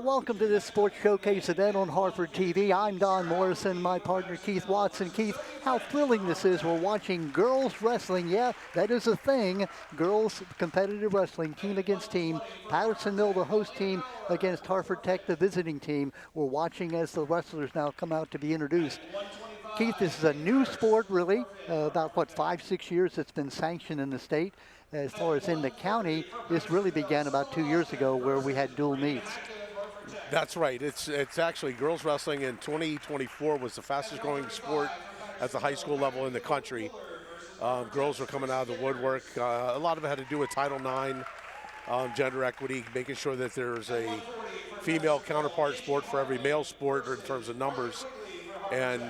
Welcome to this Sports Showcase event on Harford TV. I'm Don Morrison, my partner Keith Watson. Keith, how thrilling this is. We're watching girls wrestling. Yeah, that is a thing. Girls competitive wrestling, team against team. Patterson Mill, the host team, against Harford Tech, the visiting team. We're watching as the wrestlers now come out to be introduced. Keith, this is a new sport, really. About, 5-6 years it's been sanctioned in the state. As far as in the county, this really began about 2 years ago where we had dual meets. That's right. It's actually girls wrestling in 2024 was the fastest growing sport at the high school level in the country. Girls were coming out of the woodwork. A lot of it had to do with Title IX, gender equity, making sure that there's a female counterpart sport for every male sport in terms of numbers. And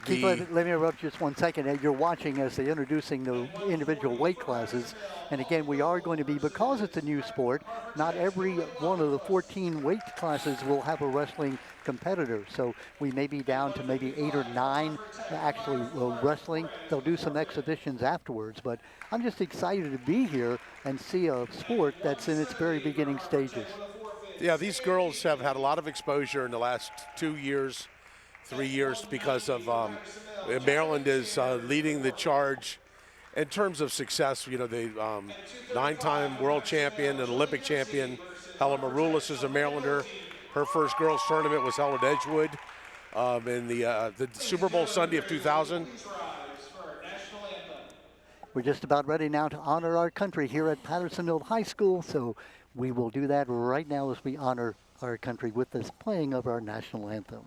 Keith, let me interrupt just 1 second. You're watching as they're introducing the individual weight classes. And again, we are going to be, because it's a new sport, not every one of the 14 weight classes will have a wrestling competitor. So we may be down to maybe 8 or 9 actually wrestling. They'll do some exhibitions afterwards. But I'm just excited to be here and see a sport that's in its very beginning stages. Yeah, these girls have had a lot of exposure in the last 2 years. 3 years because of Maryland is leading the charge in terms of success. You know, the 9-time world champion and Olympic champion Helen Maroulis is a Marylander. Her first girls tournament was held at Edgewood in the Super Bowl Sunday of 2000. We're just about ready now to honor our country here at Patterson Mill High School, so we will do that right now as we honor our country with this playing of our national anthem.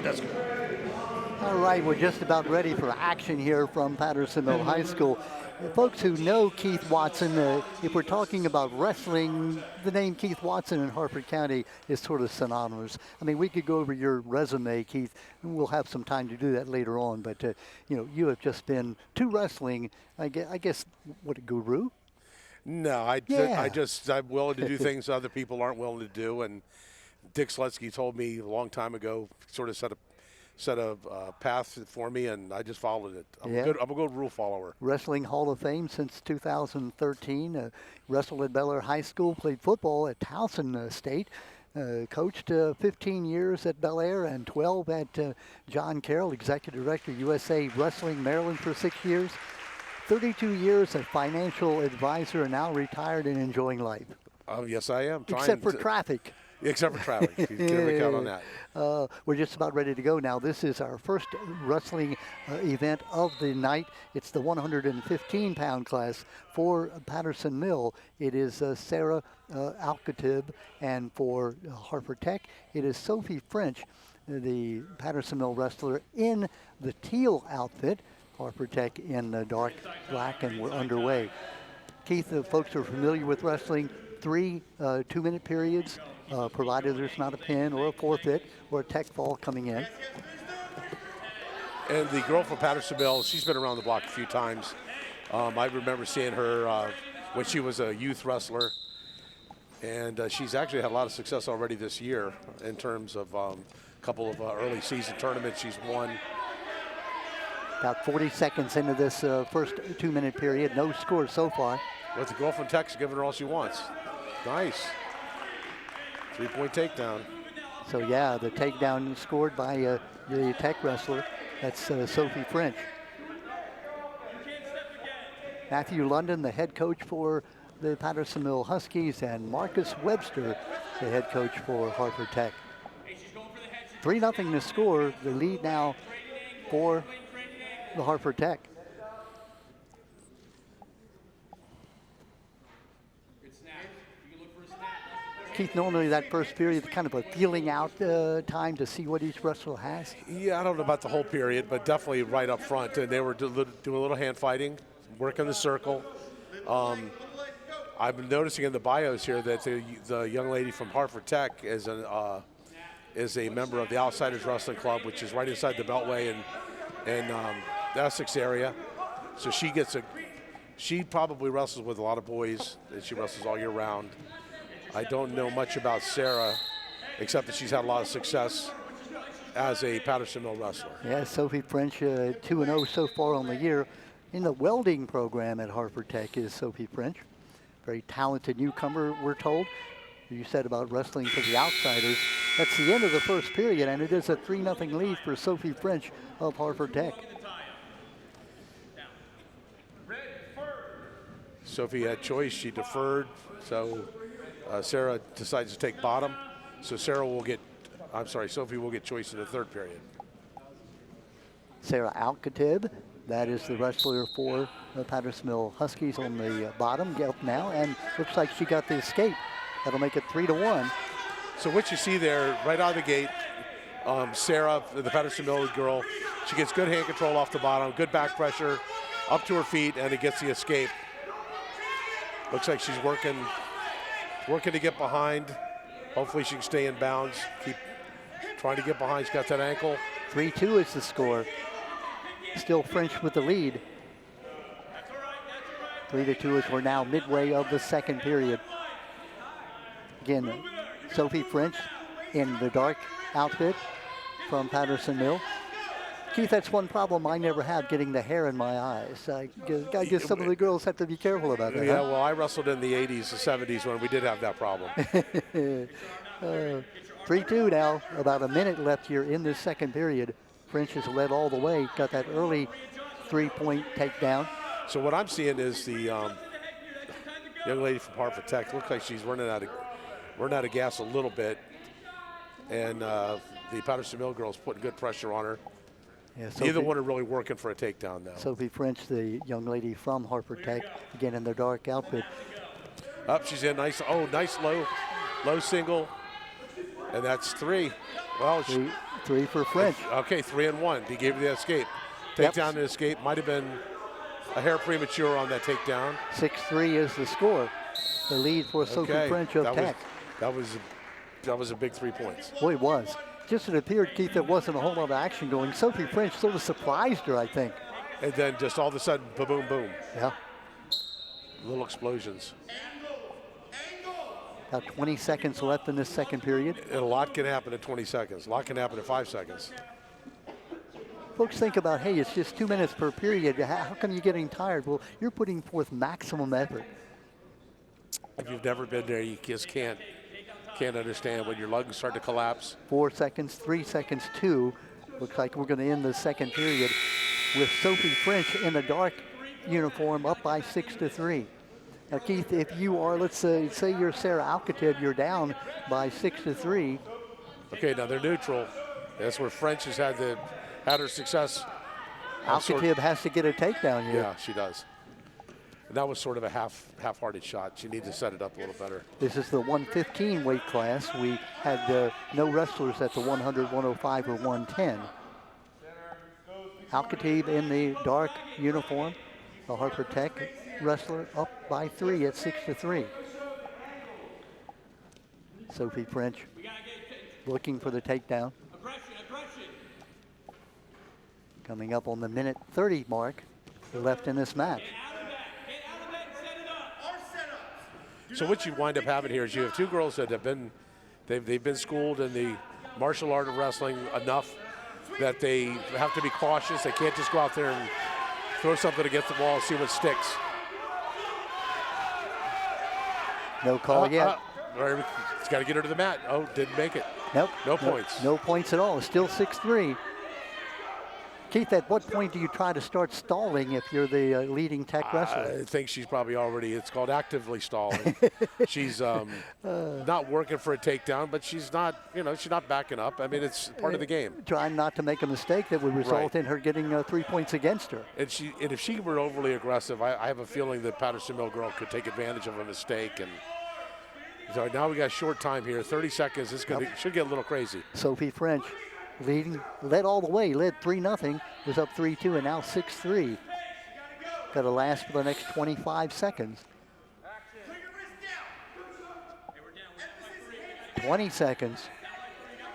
That's good. All right, we're just about ready for action here from Patterson Mill High School. Folks who know Keith Watson, if we're talking about wrestling, the name Keith Watson in Harford County is sort of synonymous. I mean, we could go over your resume, Keith, and we'll have some time to do that later on. But, you know, you have just been to wrestling, I guess what, a guru? No, I'm willing to do things other people aren't willing to do. And Dick Slutsky told me a long time ago, sort of set a path for me, and I just followed it. I'm a good rule follower. Wrestling Hall of Fame since 2013. Wrestled at Bel Air High School, played football at Towson State. Coached 15 years at Bel Air and 12 at John Carroll, Executive Director, USA Wrestling Maryland for 6 years. 32 years a financial advisor, and now retired and enjoying life. Yes, I am. Except for traffic. Except for traffic. You can never count on that. We're just about ready to go now. This is our first wrestling event of the night. It's the 115-pound class for Patterson Mill. It is Sarah Alcatib, and for Harford Tech, it is Sophie French, the Patterson Mill wrestler, in the teal outfit. Harford Tech in the dark black, and we're underway. Keith, folks are familiar with wrestling. 3 2-minute periods, provided there's not a pin or a forfeit or a tech fall coming in. And the girl from Patterson Mill, she's been around the block a few times. I remember seeing her when she was a youth wrestler. And she's actually had a lot of success already this year in terms of a couple of early season tournaments she's won. About 40 seconds into this first 2-minute period. No score so far. But the girl from Tech's giving her all she wants. Nice. 3-point takedown. So yeah, the takedown scored by the Tech wrestler. That's Sophie French. Matthew London, the head coach for the Patterson Mill Huskies, and Marcus Webster, the head coach for Harford Tech. 3-0 to score, the lead now for the Harford Tech. Keith, normally that first period is kind of a feeling out time to see what each wrestler has. Yeah, I don't know about the whole period, but definitely right up front. And they were doing a little hand fighting, working the circle. I've been noticing in the bios here that the young lady from Harford Tech is a member of the Outsiders Wrestling Club, which is right inside the Beltway in the Essex area. So she probably wrestles with a lot of boys, and she wrestles all year round. I don't know much about Sarah, except that she's had a lot of success as a Patterson Mill wrestler. Yeah, Sophie French, 2-0 so far on the year. In the welding program at Harford Tech is Sophie French. Very talented newcomer, we're told. You said about wrestling for the Outsiders. That's the end of the first period, and it is a 3-0 lead for Sophie French of Harford Tech. Sophie had choice, she deferred, so Sarah decides to take bottom. So Sophie will get choice in the third period. Sarah Alcatib, that is the wrestler for the Patterson Mill Huskies on the bottom, get up now, and looks like she got the escape. That'll make it 3-1. So what you see there, right out of the gate, Sarah, the Patterson Mill girl, she gets good hand control off the bottom, good back pressure, up to her feet, and it gets the escape. Looks like she's working to get behind. Hopefully she can stay in bounds. Keep trying to get behind. She's got that ankle. 3-2 is the score. Still French with the lead. 3-2 as we're now midway of the second period. Again, Sophie French in the dark outfit from Patterson Mill. Keith, that's one problem I never have, getting the hair in my eyes. I guess some of the girls have to be careful about that. Yeah, huh? well, I wrestled in the 80s, the 70s when we did have that problem. 3-2 now, about a minute left here in this second period. French has led all the way, got that early 3-point takedown. So what I'm seeing is the young lady from Harford Tech looks like she's running out of gas a little bit, and the Patterson Mill girl's putting good pressure on her. Yeah, neither one are really working for a takedown now. Sophie French, the young lady from Harford Tech, again in their dark outfit. Up, she's in nice low single, and that's 3. Well, three for French. Okay, 3 and 1. He gave her the escape. Takedown and escape might have been a hair premature on that takedown. 6-3 is the score. The lead for Sophie French of Tech. That was a big 3 points. Boy, it was. Just it appeared, Keith, there wasn't a whole lot of action going. Sophie French sort of surprised her, I think. And then just all of a sudden, boom, boom. Yeah. Little explosions. About 20 seconds left in this second period. And a lot can happen in 20 seconds. A lot can happen in 5 seconds. Folks think about, hey, it's just 2 minutes per period. How come you're getting tired? Well, you're putting forth maximum effort. If you've never been there, you just can't understand when your lungs start to collapse. 4 seconds, 3 seconds, 2. Looks like we're going to end the second period with Sophie French in the dark uniform up by 6-3. Now, Keith, if you are, let's say you're Sarah Alcatib, you're down by 6-3. Okay, now they're neutral. That's where French has had her success. Alcatib has to get a takedown here. Yeah, she does. And that was sort of a half-hearted shot. She needs to set it up a little better. This is the 115 weight class. We had no wrestlers at the 100, 105, or 110. Alcatib in the dark uniform, the Harford Tech wrestler, up by 3 at 6-3. Sophie French looking for the takedown. Coming up on the minute 30 mark left in this match. So what you wind up having here is you have 2 girls that have been, they've been schooled in the martial art of wrestling enough that they have to be cautious. They can't just go out there and throw something against the wall and see what sticks. No call yet. It's got to get her to the mat. Oh, didn't make it. Nope. No points. No points at all. Still 6-3. Keith, at what point do you try to start stalling if you're the leading tech wrestler? I think she's probably already, it's called actively stalling. She's not working for a takedown, but she's not, she's not backing up. I mean, it's part of the game. Trying not to make a mistake that would result in her getting 3 points against her. And if she were overly aggressive, I have a feeling that Patterson Mill girl could take advantage of a mistake. And so now we got short time here, 30 seconds. This should get a little crazy. Sophie French led all the way, led 3-0, was up 3-2, and now 6-3. Got to last for the next 25 seconds. 20 seconds.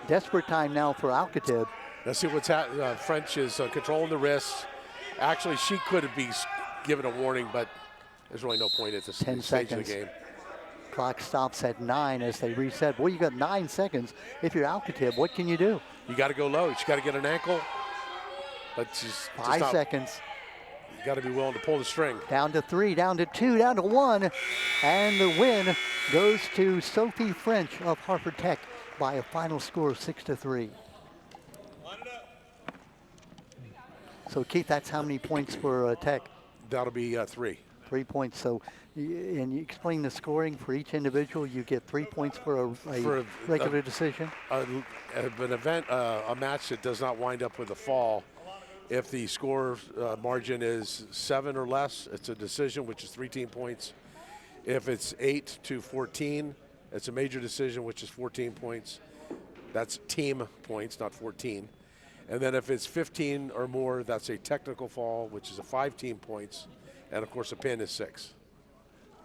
Desperate time now for Alcatab. Let's see what's happening. French is controlling the wrists. Actually, she could be given a warning, but there's really no point at this stage of the game. Clock stops at 9 as they reset. Well, you got 9 seconds. If you're Alcatab, what can you do? You got to go low. She's got to get an ankle. But she's 5 seconds. You got to be willing to pull the string. Down to 3, down to 2, down to 1. And the win goes to Sophie French of Harford Tech by a final score of 6-3. So, Keith, that's how many points for Tech? That'll be 3. 3 points. So, and you explain the scoring for each individual. You get 3 points for a regular decision. An event, a match that does not wind up with a fall. If the score margin is 7 or less, it's a decision, which is 3 team points. If it's 8-14, it's a major decision, which is 14 points. That's team points, not 14. And then if it's 15 or more, that's a technical fall, which is a 5 team points. And of course, a pin is 6.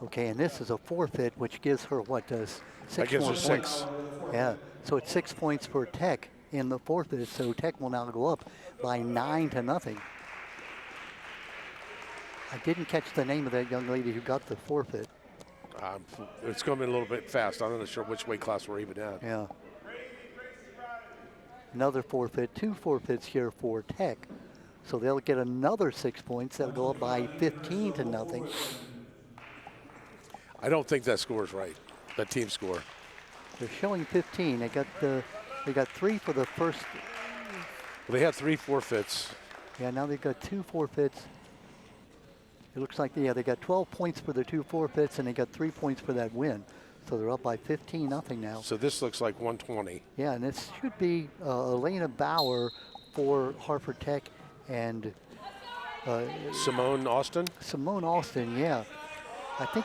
Okay, and this is a forfeit, which gives her what does 6 that gives more her points. 6. Yeah, so it's 6 points for Tech in the forfeit. So Tech will now go up by 9-0. I didn't catch the name of that young lady who got the forfeit. It's going to be a little bit fast. I'm not sure which weight class we're even at. Yeah. Another forfeit, 2 forfeits here for Tech. So they'll get another 6 points. They'll go up by 15-0. I don't think that score is right, that team score. They're showing 15. They got 3 for the first. Well, they had 3 forfeits. Yeah, now they've got 2 forfeits. It looks like, yeah, they got 12 points for the 2 forfeits, and they got 3 points for that win. So they're up by 15-0 now. So this looks like 120. Yeah, and this should be Elena Bauer for Harford Tech and Simone Austin? Simone Austin, yeah. I think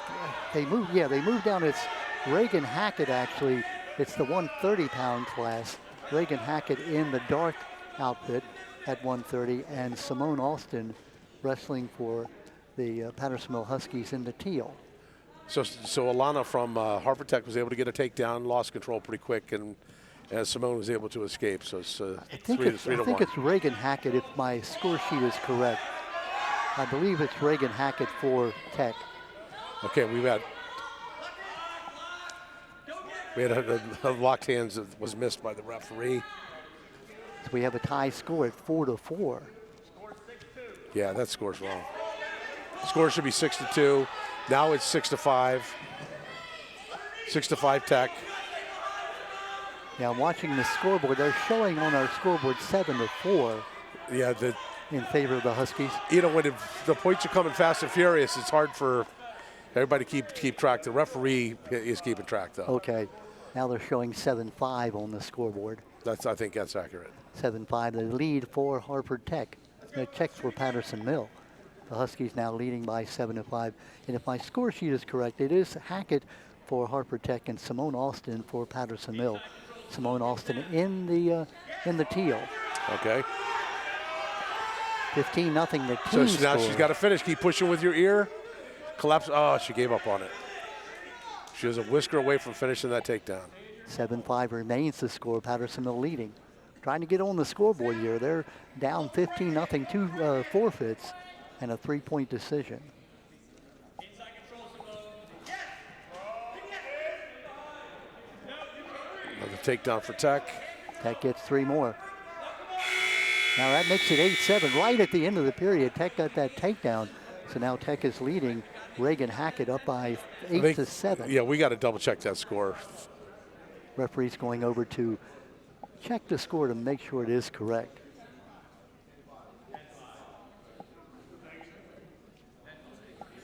they moved, they moved down. It's Reagan Hackett, actually. It's the 130-pound class. Reagan Hackett in the dark outfit at 130, and Simone Austin wrestling for the Patterson Mill Huskies in the teal. So Alana from Harford Tech was able to get a takedown, lost control pretty quick, and Simone was able to escape. So it's I think 3-1. it's Reagan Hackett, if my score sheet is correct. I believe it's Reagan Hackett for Tech. Okay, we had a locked hands that was missed by the referee. So we have a tie score at 4-4. Yeah, that score's wrong. The score should be 6-2. Now it's 6-5. 6-5 Tech. Now watching the scoreboard, they're showing on our scoreboard 7-4. Yeah, in favor of the Huskies. You know, when the points are coming fast and furious, it's hard for everybody to keep track. The referee is keeping track, though. Okay. Now they're showing 7-5 on the scoreboard. I think that's accurate. 7-5, the lead for Harford Tech. The check for Patterson Mill. The Huskies now leading by 7-5. And if my score sheet is correct, it is Hackett for Harford Tech and Simone Austin for Patterson Mill. Simone Austin in the teal. Okay. 15-0 the team So now score. she's got to finish. Keep pushing with your ear. Collapse. Oh, she gave up on it. She was a whisker away from finishing that takedown. 7-5 remains the score. Patterson Mill leading. Trying to get on the scoreboard here. They're down 15-0, 2 forfeits, and a 3-point decision. Another takedown for Tech. Tech gets 3 more. Now that makes it 8-7. Right at the end of the period, Tech got that takedown. So now Tech is leading Reagan Hackett up by 8-7. Yeah, we got to double check that score. Referee's going over to check the score to make sure it is correct.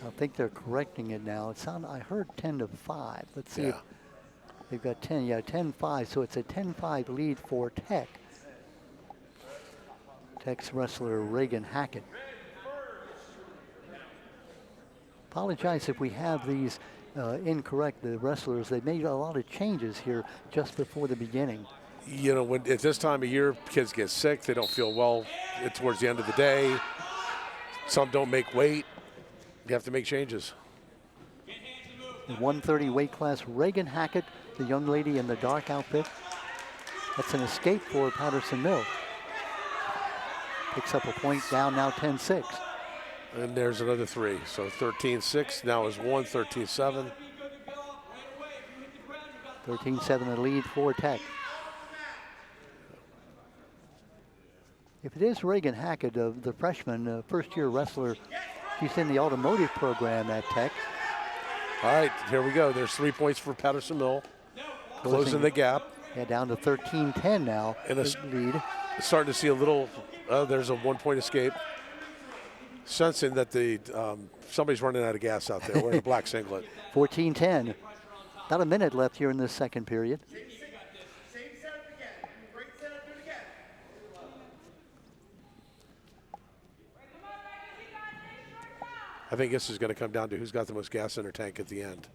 I think they're correcting it now. I heard 10-5. Let's see if they've got 10. Yeah, 10-5. So it's a 10-5 lead for Tech. Tech's wrestler Reagan Hackett. Apologize if we have these incorrect. The wrestlers, they made a lot of changes here just before the beginning. You know, when at this time of year, kids get sick. They don't feel well towards the end of the day. Some don't make weight. You have to make changes. The 130 weight class, Reagan Hackett, the young lady in the dark outfit. That's an escape for Patterson Mill. Picks up a point, down now 10-6. And there's another 3. So 13-6 now is 1, 13-7. 13-7 the lead for Tech. If it is Reagan Hackett, the freshman, first-year wrestler, he's in the automotive program at Tech. All right, here we go. There's 3 points for Patterson Mill. Closing the gap. Yeah, down to 13-10 now, And the lead. Starting to see a little, there's a 1-point escape. Sensing that somebody's running out of gas out there wearing a black singlet. 14-10. About a minute left here in this second period. I think this is going to come down to who's got the most gas in her tank at the end.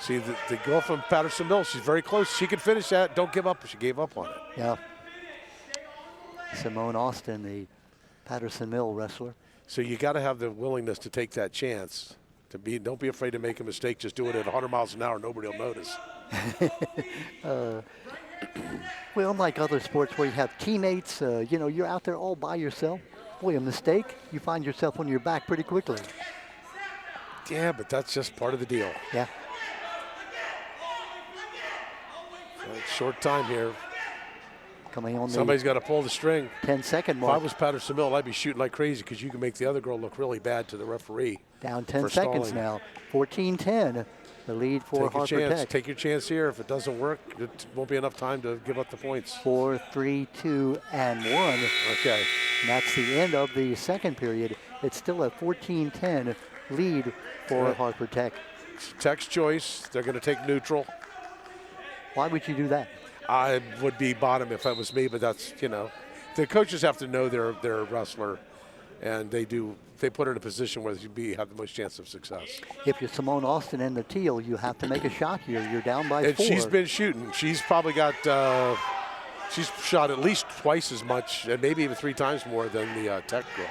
See, the girl from Patterson Mill, she's very close. She could finish that. Don't give up. She gave up on it. Yeah. Simone Austin, the Patterson Mill wrestler. So you got to have the willingness to take that chance. Don't be afraid to make a mistake. Just do it at 100 miles an hour. Nobody will notice. Well, unlike other sports where you have teammates, you know, you're out there all by yourself. Boy, a mistake, you find yourself on your back pretty quickly. Yeah, but that's just part of the deal. Yeah. Short time here. Coming on Somebody's got to pull the string. 10-second If mark. I was Patterson Mill, I'd be shooting like crazy because you can make the other girl look really bad to the referee. Down 10 seconds now. 14-10, the lead for Harford Tech. Take your chance here. If it doesn't work, it won't be enough time to give up the points. 4, 3, 2, and 1. Okay. And that's the end of the second period. It's still a 14-10 lead for Harford Tech. Tech's choice. They're going to take neutral. Why would you do that? I would be bottom if that was me, but that's, you know, the coaches have to know they're a wrestler, and they put her in a position where you have the most chance of success. If you're Simone Austin in the teal, you have to make a shot here. You're down by 4. And she's been shooting. She's probably got, she's shot at least twice as much, and maybe even 3 times more than the Tech girl.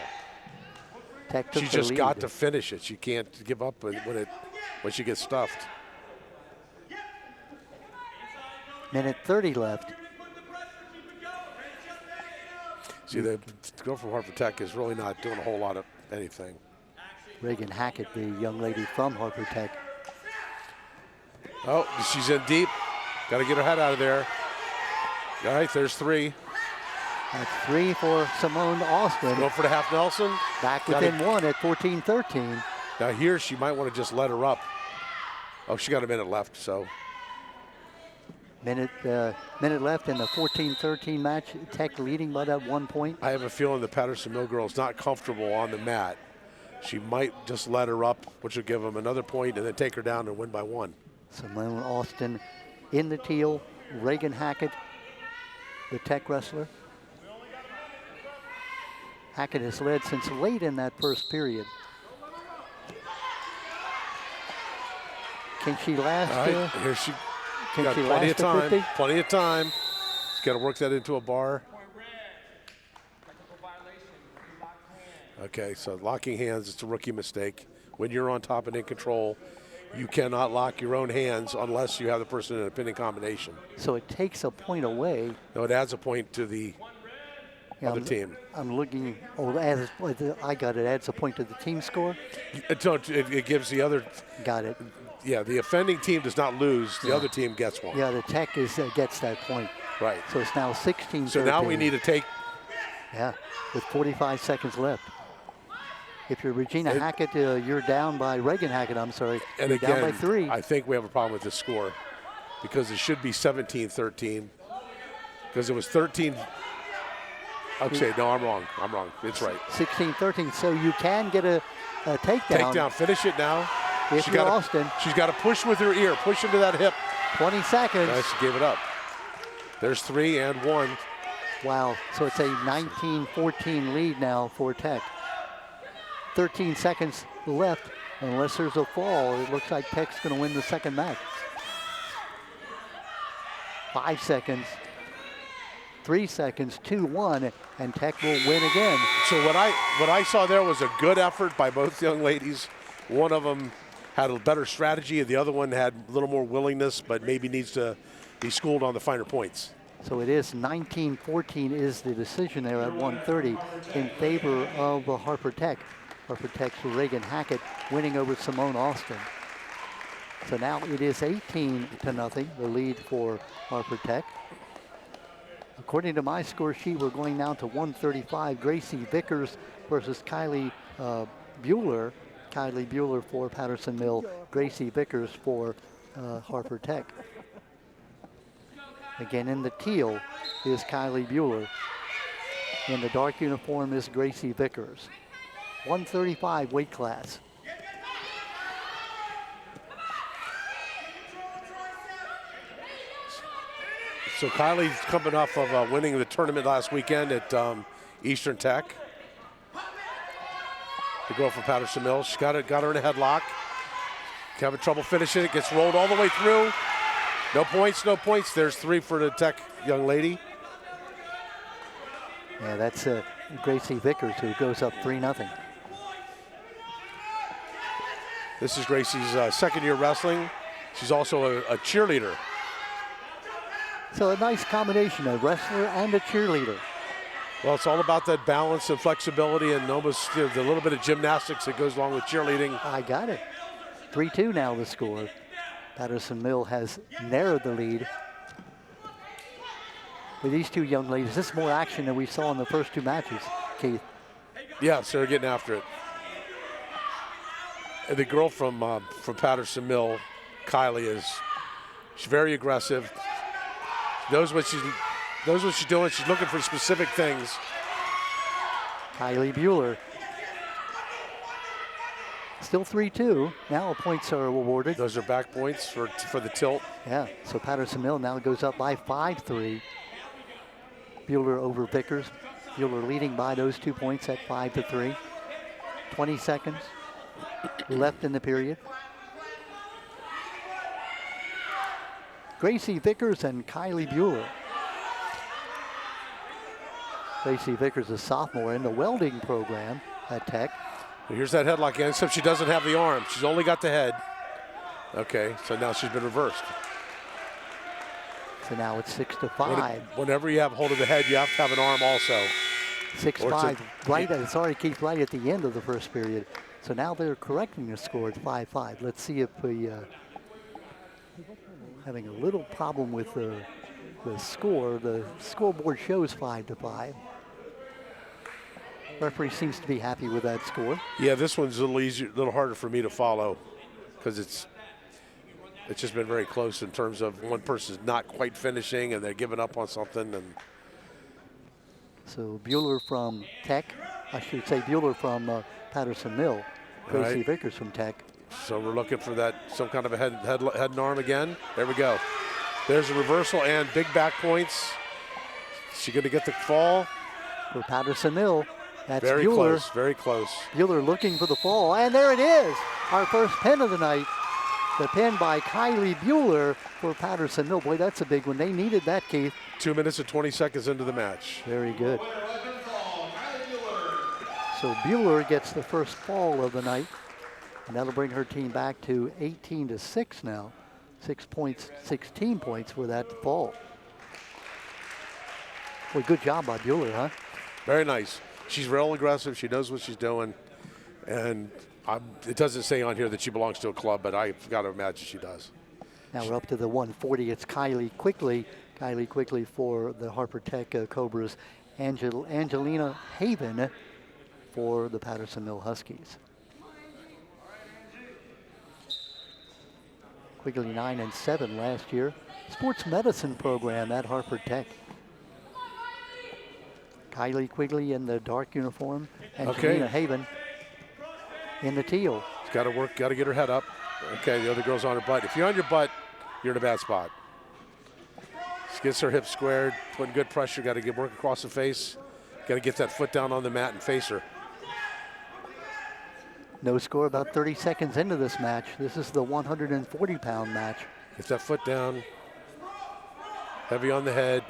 Tech took She's the just lead. got to finish it. She can't give up when she gets stuffed. Minute 30 left. See, the girl from Harford Tech is really not doing a whole lot of anything. Reagan Hackett, the young lady from Harford Tech. Oh, she's in deep. Got to get her head out of there. All right, there's 3. That's 3 for Simone Austin. Go for the half Nelson. Back within 1 at 14-13. Now here, she might want to just let her up. Oh, she got a minute left, so. Minute left in the 14-13 match. Tech leading by that 1 point. I have a feeling the Patterson Mill girl is not comfortable on the mat. She might just let her up, which will give them another point, and then take her down and win by 1. Simone Austin in the teal. Reagan Hackett, the Tech wrestler. Hackett has led since late in that first period. Can she last? All right, here she Can got she plenty last of time. 50? Plenty of time. She's got to work that into a bar. Okay, so locking hands, it's a rookie mistake. When you're on top and in control, you cannot lock your own hands unless you have the person in a pinning combination. So it takes a point away. No, it adds a point to the other team. I'm looking. Oh, I got it. Adds a point to the team score. It gives the other. Got it. Yeah, the offending team does not lose. The other team gets one. Yeah, the Tech gets that point. Right. So it's now 16-13. So now we need to take. Yeah, with 45 seconds left. If you're Regina Hackett, you're down by Reagan Hackett. I'm sorry. And you're again, down by 3. I think we have a problem with the score because it should be 17-13 because it was 13. Okay, no, I'm wrong. It's right. 16-13. So you can get a takedown. Takedown. Finish it now. If you're Austin. She's got to push with her ear. Push into that hip. 20 seconds. Nice, she gave it up. There's 3 and 1. Wow. So it's a 19-14 lead now for Tech. 13 seconds left. Unless there's a fall, it looks like Tech's going to win the second match. 5 seconds. 3 seconds, 2-1, and Tech will win again. So what I saw there was a good effort by both young ladies. One of them had a better strategy, and the other one had a little more willingness, but maybe needs to be schooled on the finer points. So it is 19-14 is the decision there at 1:30 in favor of Harford Tech. Harford Tech's Reagan Hackett winning over Simone Austin. So now it is 18-0, the lead for Harford Tech. According to my score sheet, we're going now to 135. Gracie Vickers versus Kylie Bueller. Kylie Bueller for Patterson Mill. Gracie Vickers for Harford Tech. Again, in the teal is Kylie Bueller. In the dark uniform is Gracie Vickers. 135 weight class. So Kylie's coming off of winning the tournament last weekend at Eastern Tech. The girl from Patterson Mills, she got her in a headlock. Having trouble finishing it, gets rolled all the way through. No points, no points. There's 3 for the Tech young lady. Yeah, that's Gracie Vickers who goes up 3-0. This is Gracie's second year wrestling. She's also a cheerleader. So a nice combination, a wrestler and a cheerleader. Well, it's all about that balance and flexibility and almost the little bit of gymnastics that goes along with cheerleading. I got it. 3-2 now the score. Patterson Mill has narrowed the lead. With these two young ladies, this is more action than we saw in the first 2 matches, Keith. Yeah, so they're getting after it. And the girl from Patterson Mill, Kylie, she's very aggressive. Knows what she's doing. She's looking for specific things. Kylie Bueller. Still 3-2. Now points are awarded. Those are back points for the tilt. Yeah, so Patterson Mill now goes up by 5-3. Bueller over Vickers. Bueller leading by those 2 points at 5-3. 20 seconds left in the period. Gracie Vickers and Kylie Bueller. Gracie Vickers, a sophomore in the welding program at Tech. Here's that headlock again, except she doesn't have the arm. She's only got the head. Okay, so now she's been reversed. So now it's 6-5. Whenever you have hold of the head, you have to have an arm also. 6-5, right, sorry Keith, right at the end of the first period. So now they're correcting the score at 5-5. Let's see if we having a little problem with the score. The scoreboard shows 5-5. Referee seems to be happy with that score. Yeah, this one's a little easier, a little harder for me to follow because it's just been very close in terms of one person's not quite finishing and they're giving up on something. And so Bueller from Tech, I should say Bueller from Patterson Mill. Gracie Vickers from Tech. So we're looking for that, some kind of a head and arm again. There we go. There's a reversal and big back points. Is she going to get the fall? For Patterson Mill, that's very Bueller. Close, very close. Bueller looking for the fall, and there it is. Our first pin of the night. The pin by Kylie Bueller for Patterson Mill. Boy, that's a big one. They needed that, Keith. 2 minutes and 20 seconds into the match. Very good. So Bueller gets the first fall of the night, and that'll bring her team back to 18-6 now. 6 points, 16 points for that fall. Well, good job by Bueller, huh? Very nice. She's real aggressive. She knows what she's doing. And it doesn't say on here that she belongs to a club, but I've got to imagine she does. Now we're up to the 140. It's Kylie Quickly. Kylie Quickly for the Harford Tech Cobras. Angelina Haven for the Patterson Mill Huskies. Quigley 9-7 last year. Sports medicine program at Harford Tech. Kylie Quigley in the dark uniform and Janina Haven in the teal. She's got to work, got to get her head up. Okay, the other girl's on her butt. If you're on your butt, you're in a bad spot. She gets her hips squared, putting good pressure, got to get work across the face. Got to get that foot down on the mat and face her. No score about 30 seconds into this match. This is the 140-pound match. Get that foot down. Heavy on the head.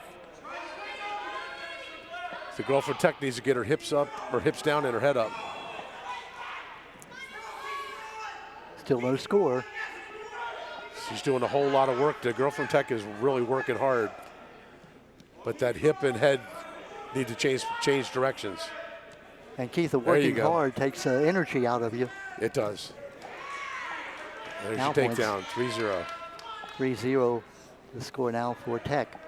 The girl from Tech needs to get her hips up, her hips down and her head up. Still no score. She's doing a whole lot of work. The girl from Tech is really working hard. But that hip and head need to change directions. And Keith, working hard takes energy out of you. It does. There's your takedown, 3-0. 3-0, the score now for Tech.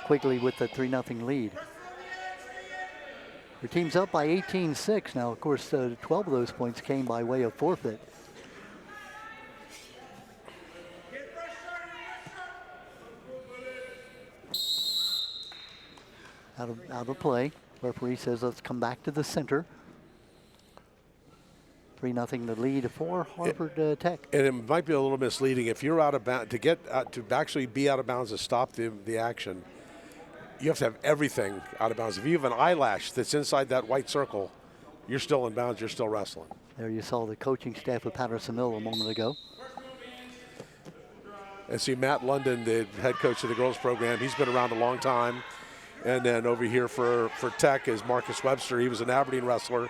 Quigley with the 3-0 lead. Your team's up by 18-6. Now, of course, 12 of those points came by way of forfeit. Out of play. Referee says let's come back to the center. 3-0 the lead for Harford Tech. And it might be a little misleading if you're out of bounds to actually be out of bounds to stop the action. You have to have everything out of bounds. If you have an eyelash that's inside that white circle, you're still in bounds. You're still wrestling. There you saw the coaching staff of Patterson Mill a moment ago. And see Matt London, the head coach of the girls program. He's been around a long time. And then over here for Tech is Marcus Webster. He was an Aberdeen wrestler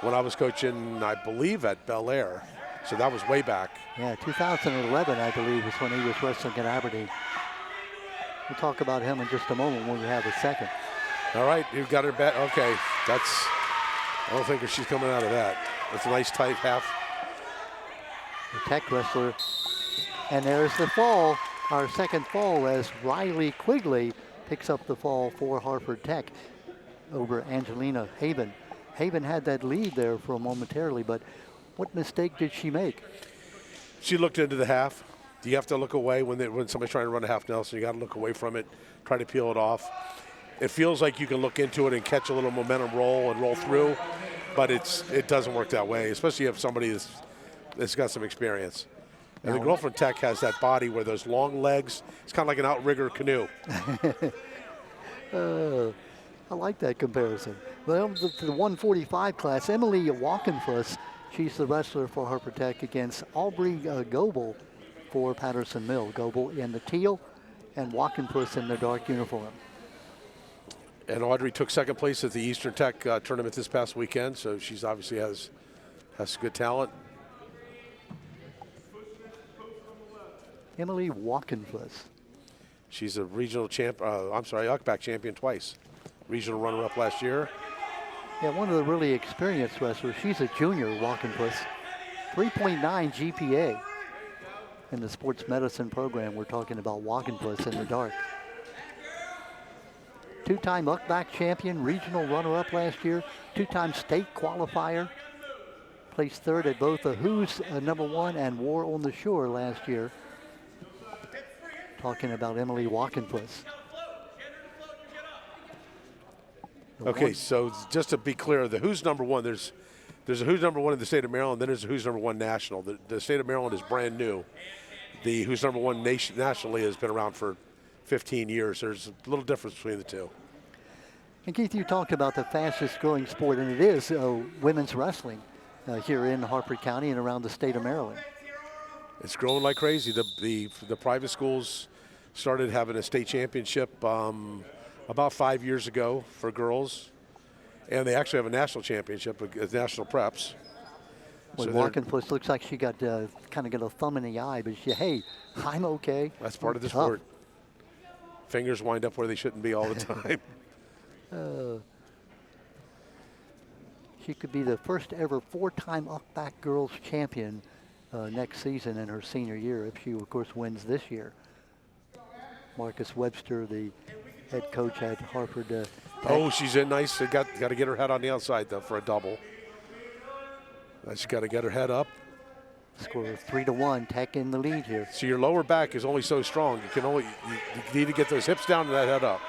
when I was coaching, I believe, at Bel Air. So that was way back. Yeah, 2011, I believe, is when he was wrestling at Aberdeen. We'll talk about him in just a moment when we have a second. All right, you've got her bet. Okay, I don't think she's coming out of that. That's a nice tight half. The Tech wrestler. And there's the fall, our second fall, as Riley Quigley picks up the fall for Harford Tech over Angelina Haven. Haven had that lead there for momentarily, but what mistake did she make? She looked into the half. You have to look away when somebody's trying to run a half Nelson. You got to look away from it, try to peel it off. It feels like you can look into it and catch a little momentum roll and roll through, but it doesn't work that way, especially if somebody that's got some experience. And the girl from Tech has that body where those long legs, it's kind of like an outrigger canoe. I like that comparison. Well, to the 145 class, Emily Walkenfuss, she's the wrestler for Harford Tech against Aubrey Goebel for Patterson Mill. Goebel in the teal and Walkenfuss in the dark uniform. And Audrey took second place at the Eastern Tech tournament this past weekend, so she's obviously has good talent. Emily Walkenfuss. She's a regional UCBAC champion twice. Regional runner-up last year. Yeah, one of the really experienced wrestlers. She's a junior, Walkenfuss. 3.9 GPA in the sports medicine program. We're talking about Walkenfuss in the dark. Two-time UCBAC champion, regional runner-up last year, two-time state qualifier. Placed third at both the Who's #1 and War on the Shore last year. Talking about Emily Walkenfuss. Okay, so just to be clear, the Who's #1, there's a Who's #1 in the state of Maryland, then there's a Who's #1 national. The state of Maryland is brand new. The Who's #1 nationally has been around for 15 years. There's a little difference between the two. And Keith, you talked about the fastest growing sport, and it is women's wrestling here in Harford County and around the state of Maryland. It's growing like crazy. The private schools started having a state championship about 5 years ago for girls, and they actually have a national championship, national preps. Well, Walkenfuss looks like she got kind of got a thumb in the eye, but hey, I'm okay. That's part of the sport. Fingers wind up where they shouldn't be all the time. She could be the first ever four-time UCBAC girls champion next season in her senior year, if she, of course, wins this year. Marcus Webster, the head coach at Harford Oh, she's in nice. Got to get her head on the outside, though, for a double. She's got to get her head up. Score of 3-1. Tech in the lead here. So your lower back is only so strong. You need to get those hips down and that head up.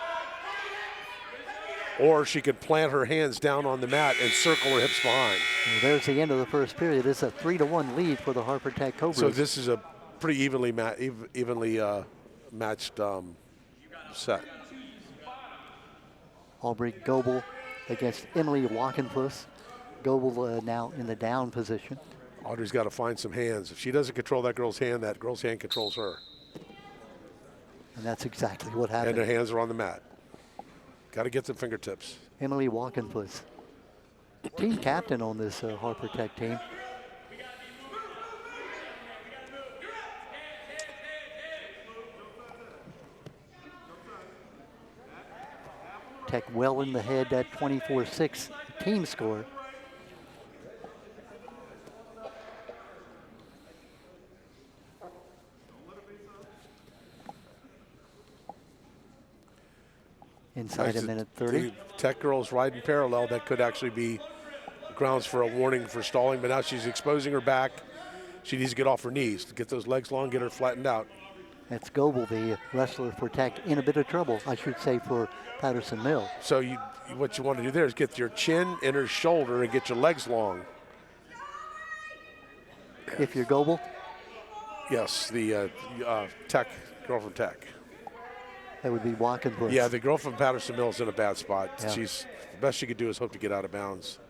Or she could plant her hands down on the mat and circle her hips behind. Well, there's the end of the first period. It's a 3-1 lead for the Harford Tech Cobras. So this is a pretty evenly matched set. Aubrey Goebel against Emily Walkenfuss. Goebel now in the down position. Audrey's got to find some hands. If she doesn't control that girl's hand controls her. And that's exactly what happened. And her hands are on the mat. Got to get the fingertips. Emily Walkenfuss, team captain on this Harford Tech team. Tech well in the head, that 24-6 team score. Inside a minute 30. The Tech girls riding parallel. That could actually be grounds for a warning for stalling, but now she's exposing her back. She needs to get off her knees to get those legs long, get her flattened out. That's Goebel, the wrestler for Tech, in a bit of trouble, I should say, for Patterson Mill. So what you want to do there is get your chin in her shoulder and get your legs long. If you're Goebel? Yes, the Tech, girl from Tech. That would be Walkenfuss. Yeah, the girl from Patterson Mill is in a bad spot. Yeah. The best she could do is hope to get out of bounds.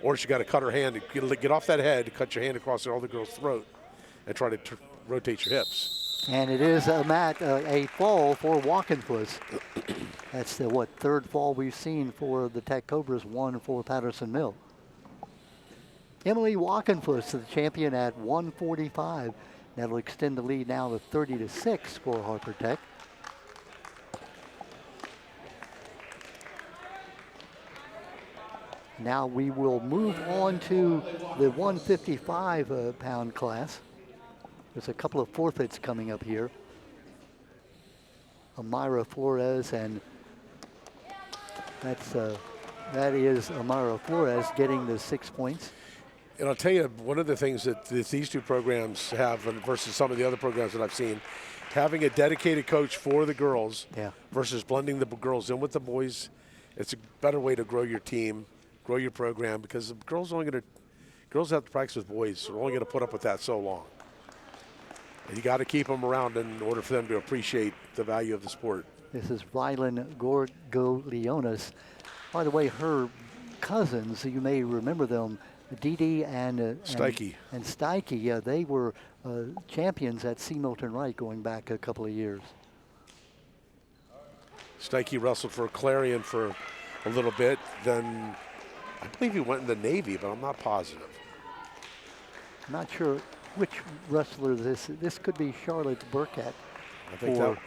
Or she got to cut her hand, get off that head, cut your hand across the other girl's throat, and try to rotate your hips. And it is a fall for Walkenfuss. That's the third fall we've seen for the Tech Cobras, one for Patterson Mill. Emily Walkenfuss, the champion at 145. That'll extend the lead now to 30-6 for Harford Tech. Now we will move on to the 155-pound class. There's a couple of forfeits coming up here. Amira Flores, and that is Amira Flores getting the 6 points. And I'll tell you, one of the things that these two programs have versus some of the other programs that I've seen, having a dedicated coach for the girls versus blending the girls in with the boys, it's a better way to grow your team, grow your program, because the girls have to practice with boys. So they're only going to put up with that so long. And you got to keep them around in order for them to appreciate the value of the sport. This is Rylan Gorgolionis. By the way, her cousins, you may remember them, Dee and Steike. And Steike, yeah, they were champions at C. Milton Wright going back a couple of years. Steike wrestled for Clarion for a little bit, then I believe he went in the Navy, but I'm not positive. I'm not sure which wrestler this could be. Charlotte Burkett. I think that.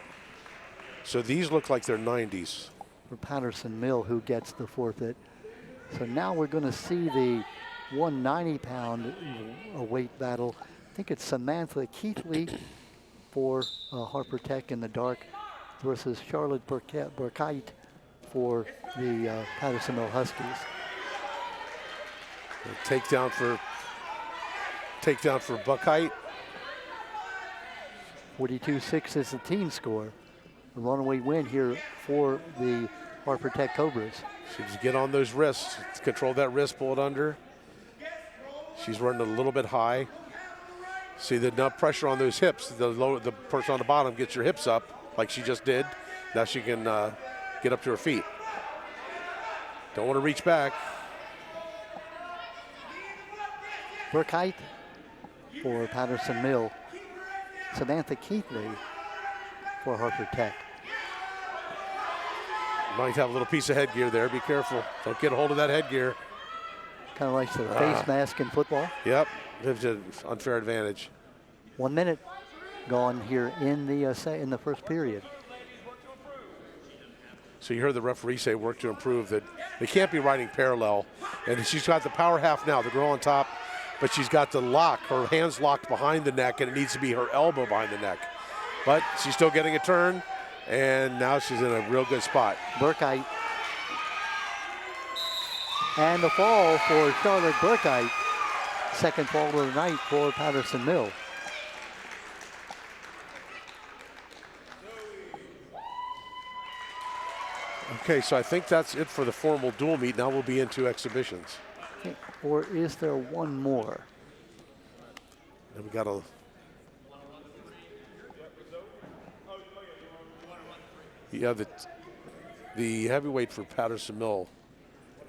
So these look like they're 90s. For Patterson Mill, who gets the forfeit. So now we're going to see the 190-pound weight battle. I think it's Samantha Keithley for Harford Tech in the dark versus Charlotte Burkett for the Patterson Mill Huskies. Takedown for Buckheit. 42-6 is the team score. A runaway win here for the Harford Tech Cobras. She just get on those wrists, control that wrist, pull it under. She's running a little bit high. See the enough pressure on those hips. The person on the bottom gets your hips up like she just did. Now she can get up to her feet. Don't want to reach back. Burkheit for Patterson Mill. Samantha Keithley for Harford Tech. Might have a little piece of headgear there. Be careful. Don't get a hold of that headgear. Kind of like the face mask in football. Yep. Gives you an unfair advantage. 1 minute gone here in the first period. So you heard the referee say work to improve, that they can't be riding parallel. And she's got the power half now, the girl on top, but she's got the lock, her hands locked behind the neck, and it needs to be her elbow behind the neck. But she's still getting a turn, and now she's in a real good spot. Burkheit And the fall for Charlotte Burkite. Second fall of the night for Patterson Mill. Okay, so I think that's it for the formal dual meet. Now we'll be into exhibitions. Okay, or is there one more? And we got a the heavyweight for Patterson Mill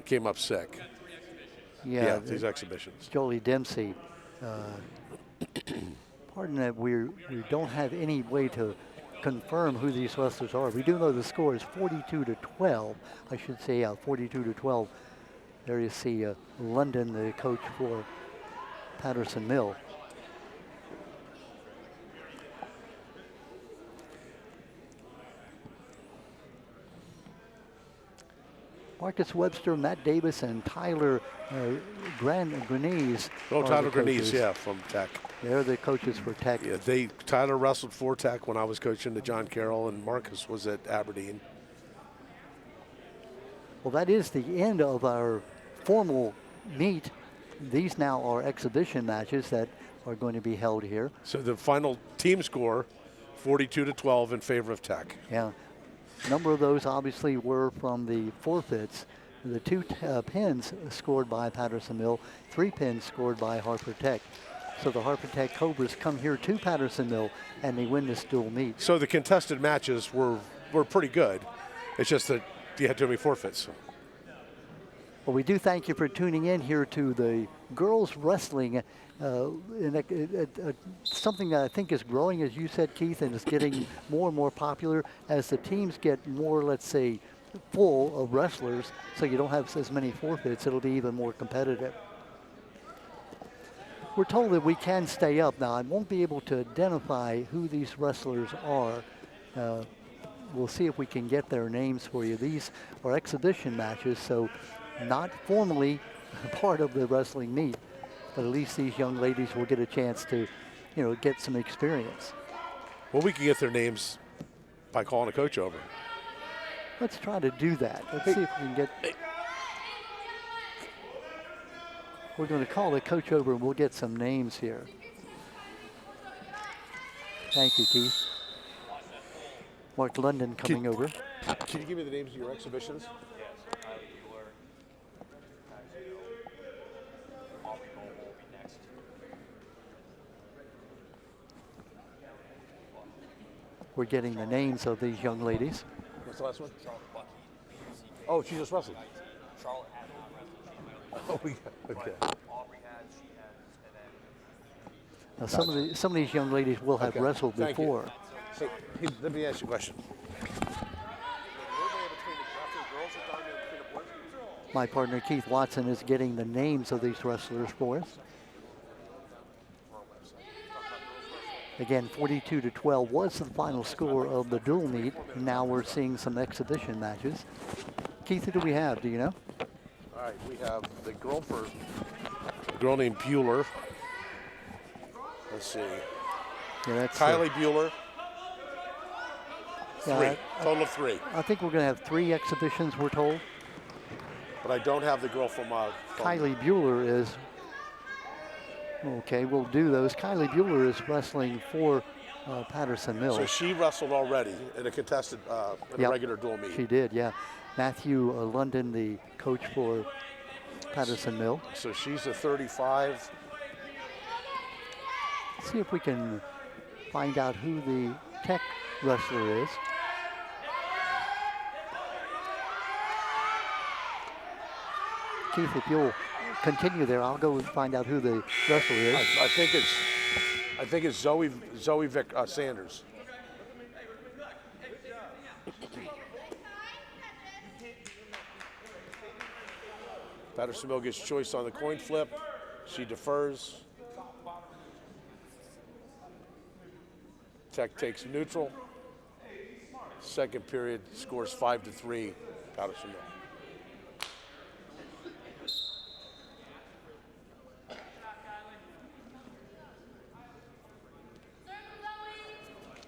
came up sick. Yeah, these exhibitions. Jolie Dempsey. Pardon that we don't have any way to confirm who these wrestlers are. We do know the score is 42-12. I should say 42-12. There you see London, the coach for Patterson Mill. Marcus Webster, Matt Davis, and Tyler Granese. Oh, Tyler Granese, yeah, from Tech. They're the coaches for Tech. Yeah, Tyler wrestled for Tech when I was coaching the John Carroll, and Marcus was at Aberdeen. Well, that is the end of our formal meet. These now are exhibition matches that are going to be held here. So the final team score, 42-12 in favor of Tech. Yeah. A number of those obviously were from the forfeits. The 2 pins scored by Patterson Mill, 3 pins scored by Harford Tech. So the Harford Tech Cobras come here to Patterson Mill and they win this dual meet. So the contested matches were pretty good. It's just that you had too many forfeits. Well, we do thank you for tuning in here to the girls wrestling, something that I think is growing, as you said, Keith, and is getting more and more popular as the teams get more, let's say, full of wrestlers, so you don't have as many forfeits. It'll be even more competitive. We're told that we can stay up. Now, I won't be able to identify who these wrestlers are. We'll see if we can get their names for you. These are exhibition matches, so not formally part of the wrestling meet, but at least these young ladies will get a chance to, get some experience. Well, we can get their names by calling a coach over. Let's try to do that. Let's see if we can get. We're going to call the coach over and we'll get some names here. Thank you, Keith. Mark London coming over. Can you give me the names of your exhibitions? We're getting the names of these young ladies. What's the last one? Oh, she just wrestled. Charlotte had not wrestled. Okay. Aubrey had, she has, and then. Now, some of these young ladies will have wrestled Thank you. before. Hey, let me ask you a question. My partner Keith Watson is getting the names of these wrestlers for us. Again, 42-12 was the final score of the dual meet. Now we're seeing some exhibition matches. Keith, who do we have? Do you know? All right, we have the girl named Bueller. Let's see. Yeah, that's Kylie Bueller. yeah, Total of 3. I think we're going to have 3 exhibitions, we're told. But I don't have the girl from Kylie Bueller is. Okay, we'll do those. Kylie Bueller is wrestling for Patterson Mill. So she wrestled already in a contested, in a regular dual meet. She did, yeah. Matthew London, the coach for Patterson Mill. So she's a 35. See if we can find out who the Tech wrestler is. Keith, if you'll continue there, I'll go and find out who the wrestler is. I think it's Zoe Sanders. Patterson Mill gets choice on the coin flip. She defers. Tech takes neutral. Second period scores 5-3, Patterson Mill.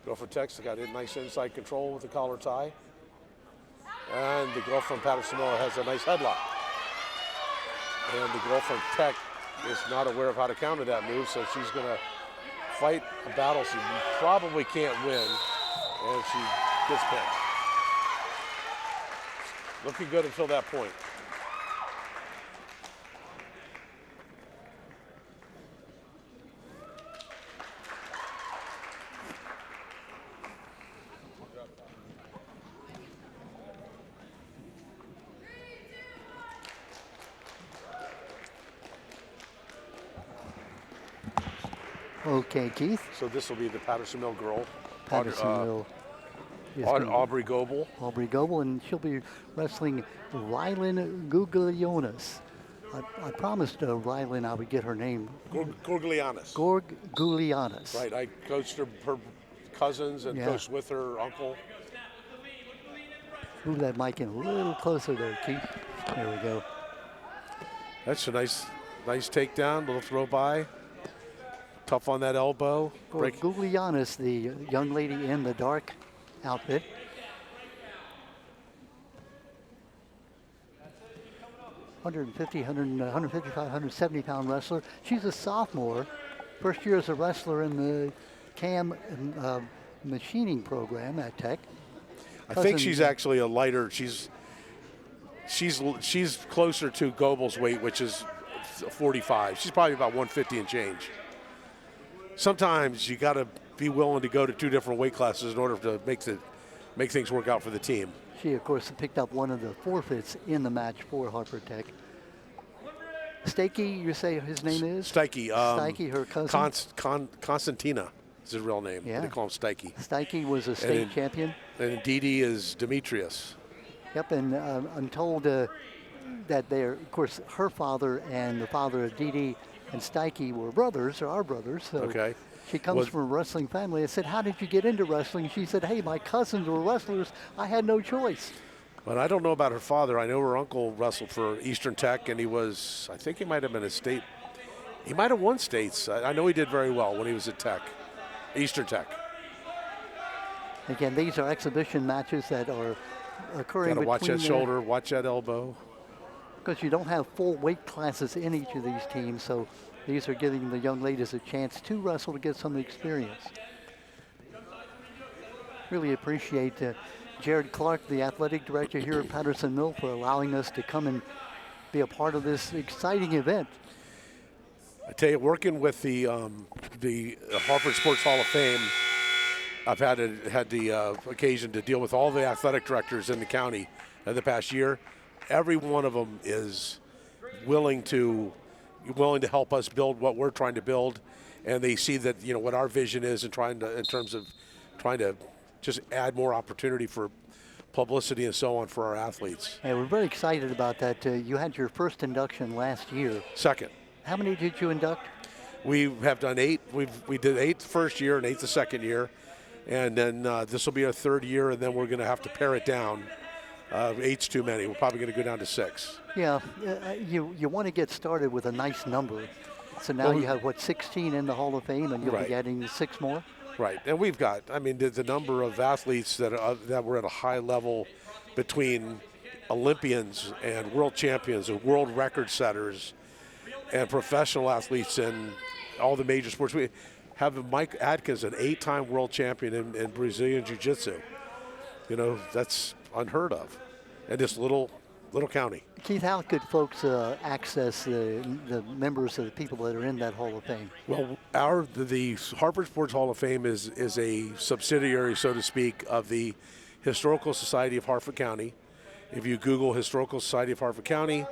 Girl from Texas got a nice inside control with the collar tie. And the girl from Patterson Mill has a nice headlock. And the girl from Tech is not aware of how to counter that move, so she's going to fight a battle she probably can't win, and she gets pinned. Looking good until that point. Okay, Keith. So this will be the Patterson Mill girl. Patterson Mill. is Aubrey Goebel. Aubrey Goebel, and she'll be wrestling Rylan Guglionis. I promised Rylan I would get her name. Gorglianis. Guglianis. Right, I coached her cousins and coached with her uncle. Move that mic in a little closer there, Keith. There we go. That's a nice takedown, little throw by. Tough on that elbow. Guglianis, the young lady in the dark outfit. $155, 170-pound wrestler. She's a sophomore, first year as a wrestler in the CAM machining program at Tech. I think she's actually a lighter. She's closer to Goebel's weight, which is 45. She's probably about 150 and change. Sometimes you got to be willing to go to two different weight classes in order to make things work out for the team. She, of course, picked up one of the forfeits in the match for Harford Tech. Stakey, you say his name is? Stikey. Stikey, her cousin? Constantina is his real name. Yeah. They call him Stikey. Stikey was a state champion. And Didi is Demetrius. Yep, and I'm told that they're, of course, her father and the father of Didi and Stikey were brothers, or are brothers. So okay. She comes from a wrestling family. I said, how did you get into wrestling? She said, hey, my cousins were wrestlers. I had no choice. But I don't know about her father. I know her uncle wrestled for Eastern Tech, and I think he might have been a state. He might have won states. I know he did very well when he was at Tech, Eastern Tech. Again, these are exhibition matches that are occurring between. Got to watch that shoulder, watch that elbow. Because you don't have full weight classes in each of these teams, so these are giving the young ladies a chance to wrestle to get some experience. Really appreciate Jared Clark, the athletic director here at Patterson Mill, for allowing us to come and be a part of this exciting event. I tell you, working with the Harford Sports Hall of Fame, I've had the occasion to deal with all the athletic directors in the county in the past year. Every one of them is willing to help us build what we're trying to build, and they see that what our vision is, and in terms of trying to just add more opportunity for publicity and so on for our athletes. Yeah, we're very excited about that. You had your first induction last year. Second. How many did you induct? We have done 8. We did 8 the first year and 8 the second year, and then this will be our third year, and then we're going to have to pare it down. 8's too many. We're probably going to go down to 6. Yeah, you want to get started with a nice number. So now you have, 16 in the Hall of Fame, and you'll be adding 6 more? Right, and we've got, the number of athletes that were at a high level between Olympians and world champions and world record setters and professional athletes in all the major sports. We have Mike Adkins, an 8-time world champion in Brazilian Jiu-Jitsu. That's unheard of in this little county. Keith, how could folks access the members of the people that are in that Hall of Fame? Well, the Harford Sports Hall of Fame is a subsidiary, so to speak, of the Historical Society of Harford County. If you Google Historical Society of Harford County,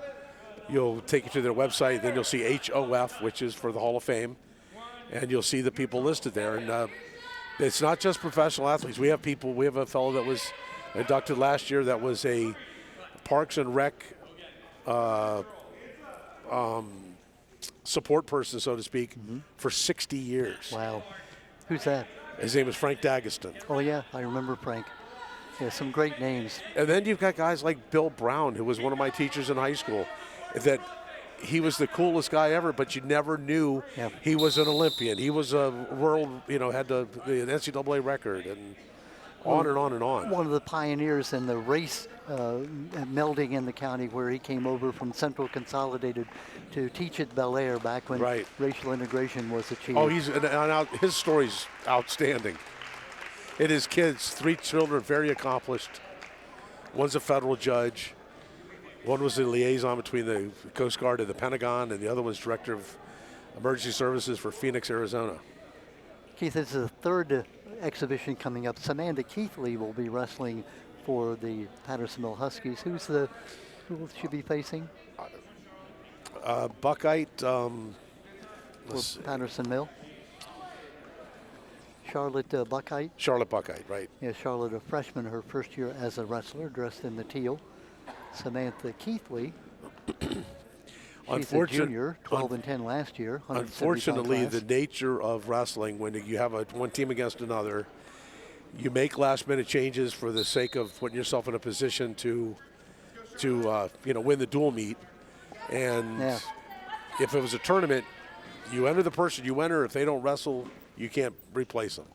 you'll take you to their website. Then you'll see HOF, which is for the Hall of Fame, and you'll see the people listed there. And it's not just professional athletes. We have a fellow that was inducted last year that was a Parks and Rec support person, so to speak, for 60 years. Wow. Who's that? His name is Frank Dageston. Oh, yeah, I remember Frank. Yeah, some great names. And then you've got guys like Bill Brown, who was one of my teachers in high school, that he was the coolest guy ever, but you never knew he was an Olympian. He was a world, had the NCAA record. And on and on and on. One of the pioneers in the race melding in the county, where he came over from Central Consolidated to teach at Bel Air back when racial integration was achieved. Oh, his story's outstanding. And his kids, 3 children, very accomplished. One's a federal judge. One was the liaison between the Coast Guard and the Pentagon, and the other was director of emergency services for Phoenix, Arizona. Keith, this is the third exhibition coming up. Samantha Keithley will be wrestling for the Patterson Mill Huskies. Who will she be facing? Buckeye. For Patterson Mill. Charlotte Buckeye. Charlotte Buckeye, right. Yeah, Charlotte, a freshman, her first year as a wrestler, dressed in the teal. Samantha Keithley. She's a junior, 12 and 10 last year. Unfortunately, the nature of wrestling, when you have one team against another, you make last-minute changes for the sake of putting yourself in a position to win the dual meet. And if it was a tournament, you enter the person you enter. If they don't wrestle, you can't replace them.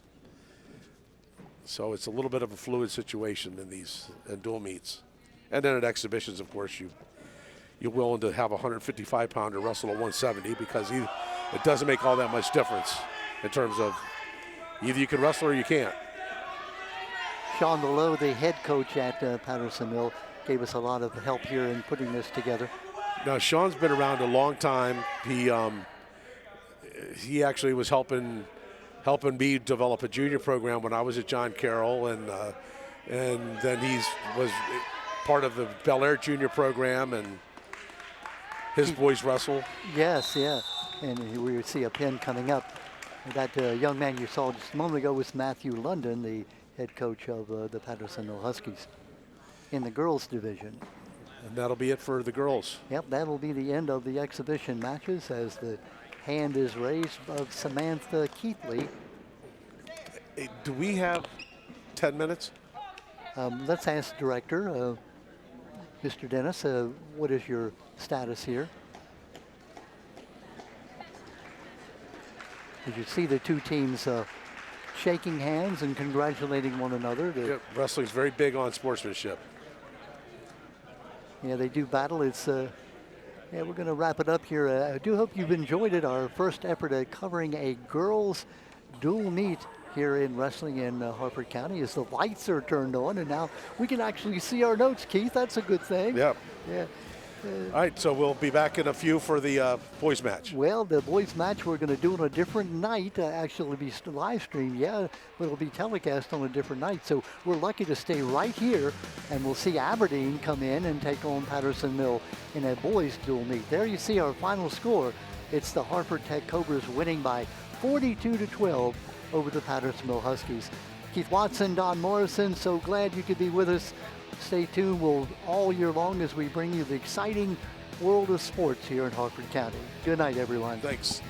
So it's a little bit of a fluid situation in these dual meets. And then at exhibitions, of course, you're willing to have a 155-pounder wrestle at 170 because it doesn't make all that much difference in terms of either you can wrestle or you can't. Sean Below, the head coach at Patterson Mill, gave us a lot of help here in putting this together. Now, Sean's been around a long time. He actually was helping me develop a junior program when I was at John Carroll, and then he was part of the Bel Air junior program, and his boys wrestle. Yes, yeah, and we see a pin coming up. That young man you saw just a moment ago was Matthew London, the head coach of the Patterson Mill Huskies in the girls division. And that'll be it for the girls. Yep, that'll be the end of the exhibition matches as the hand is raised of Samantha Keithley. Hey, do we have 10 minutes? Let's ask Director, Mr. Dennis, what is your status here? Did you see the two teams shaking hands and congratulating one another? Yep, wrestling's very big on sportsmanship. Yeah, they do battle. It's we're going to wrap it up here. I do hope you've enjoyed it. Our first effort at covering a girls' dual meet here in wrestling in Harford County as the lights are turned on, and now we can actually see our notes, Keith. That's a good thing. Yep. Yeah. All right, so we'll be back in a few for the boys match. Well, the boys match we're going to do on a different night. Actually be live streamed, but it'll be telecast on a different night. So we're lucky to stay right here, and we'll see Aberdeen come in and take on Patterson Mill in a boys dual meet. There you see our final score. It's the Harford Tech Cobras winning by 42-12 over the Patterson Mill Huskies. Keith Watson, Don Morrison, so glad you could be with us. Stay tuned all year long as we bring you the exciting world of sports here in Harford County. Good night, everyone. Thanks.